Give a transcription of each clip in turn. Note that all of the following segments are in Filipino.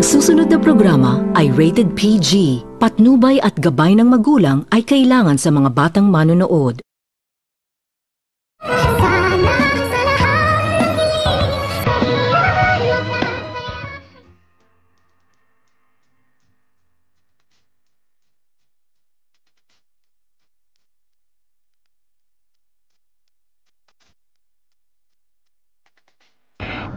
Ang susunod na programa ay rated PG. Patnubay at gabay ng magulang ay kailangan sa mga batang manonood.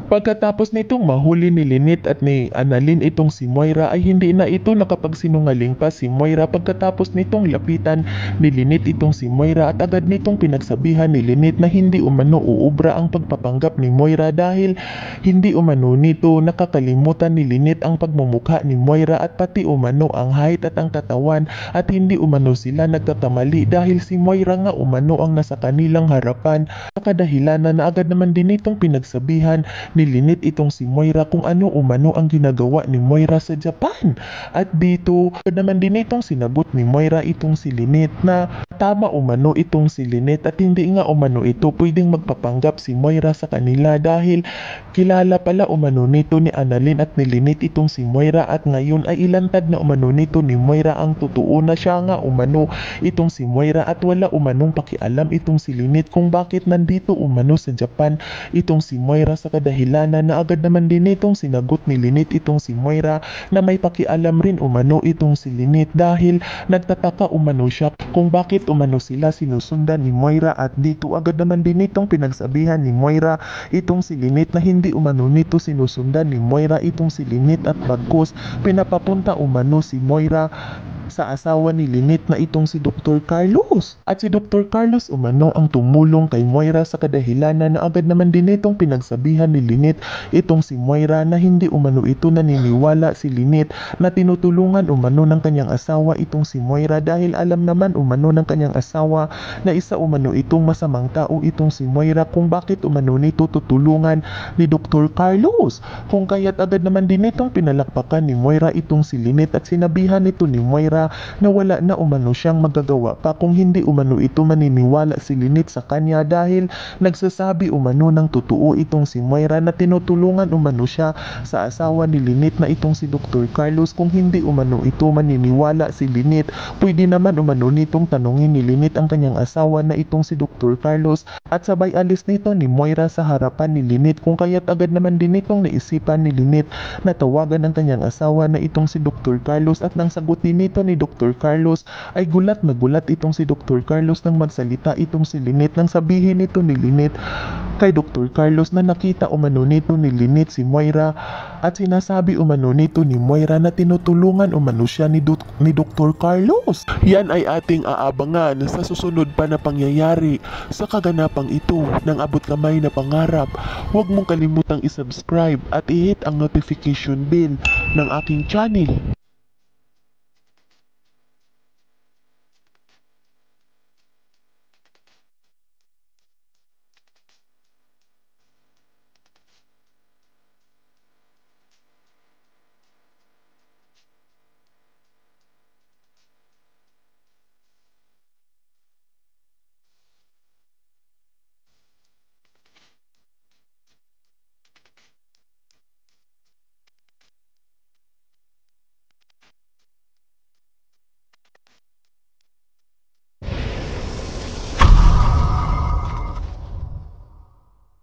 Pagkatapos nitong mahuli ni Lynette at ni Annalyn itong si Moira ay hindi na ito nakapagsinungaling pa si Moira pagkatapos nitong lapitan ni Lynette itong si Moira at agad nitong pinagsabihan ni Lynette na hindi umano uubra ang pagpapanggap ni Moira dahil hindi umano nito nakakalimutan ni Lynette ang pagmumukha ni Moira at pati umano ang height at ang katawan at hindi umano sila nagkakamali dahil si Moira nga umano ang nasa kanilang harapan sa kadahilanan na agad naman din itong pinagsabihan ni Lynette itong si Moira kung ano umano ang ginagawa ni Moira sa Japan. At dito naman din itong sinagot ni Moira itong si Lynette na tama umano itong si Lynette at hindi nga umano ito pwedeng magpapanggap si Moira sa kanila dahil kilala pala umano nito ni Annalyn at ni Lynette itong si Moira at ngayon ay ilantad na umano nito ni Moira ang totoo na siya nga umano itong si Moira at wala umanong pakialam itong si Lynette kung bakit nandito umano sa Japan itong si Moira sa kadahilanan na agad naman din itong sinagot ni Lynette itong si Moira na may pakialam rin umano itong si Lynette dahil nagtataka umano siya kung bakit umano sila sinusundan ni Moira at dito agad naman din itong pinagsabihan ni Moira itong si Lynette na hindi umano nito sinusundan ni Moira itong si Lynette at bagkus pinapapunta umano si Moira sa asawa ni Lynette na itong si Dr. Carlos. At si Dr. Carlos umano ang tumulong kay Moira sa kadahilanan na agad naman din itong pinagsabihan ni Lynette itong si Moira na hindi umano ito naniniwala si Lynette na tinutulungan umano ng kanyang asawa itong si Moira dahil alam naman umano ng kanyang asawa na isa umano itong masamang tao itong si Moira kung bakit umano nito tutulungan ni Dr. Carlos. Kung kaya't agad naman din itong pinalakpakan ni Moira itong si Lynette at sinabihan nito ni Moira na wala na umano siyang magagawa pa kung hindi umano ito maniniwala si Lynette sa kanya dahil nagsasabi umano ng totoo itong si Moira na tinutulungan umano siya sa asawa ni Lynette na itong si Dr. Carlos. Kung hindi umano ito maniniwala si Lynette, pwede naman umano nitong tanungin ni Lynette ang kanyang asawa na itong si Dr. Carlos at sabay alis nito ni Moira sa harapan ni Lynette kung kaya't agad naman din itong naisipan ni Lynette na tawagan ang kanyang asawa na itong si Dr. Carlos at nang sagutin nito ni Dr. Carlos ay gulat na gulat itong si Dr. Carlos nang magsalita itong si Lynette nang sabihin nito ni Lynette kay Dr. Carlos na nakita umano nito ni Lynette si Moira at sinasabi umano nito ni Moira na tinutulungan umano siya ni Dr. Carlos. Yan ay ating aabangan sa susunod pa na pangyayari sa kaganapang ito ng abot kamay na pangarap. Huwag mong kalimutang isubscribe at i-hit ang notification bell ng aking channel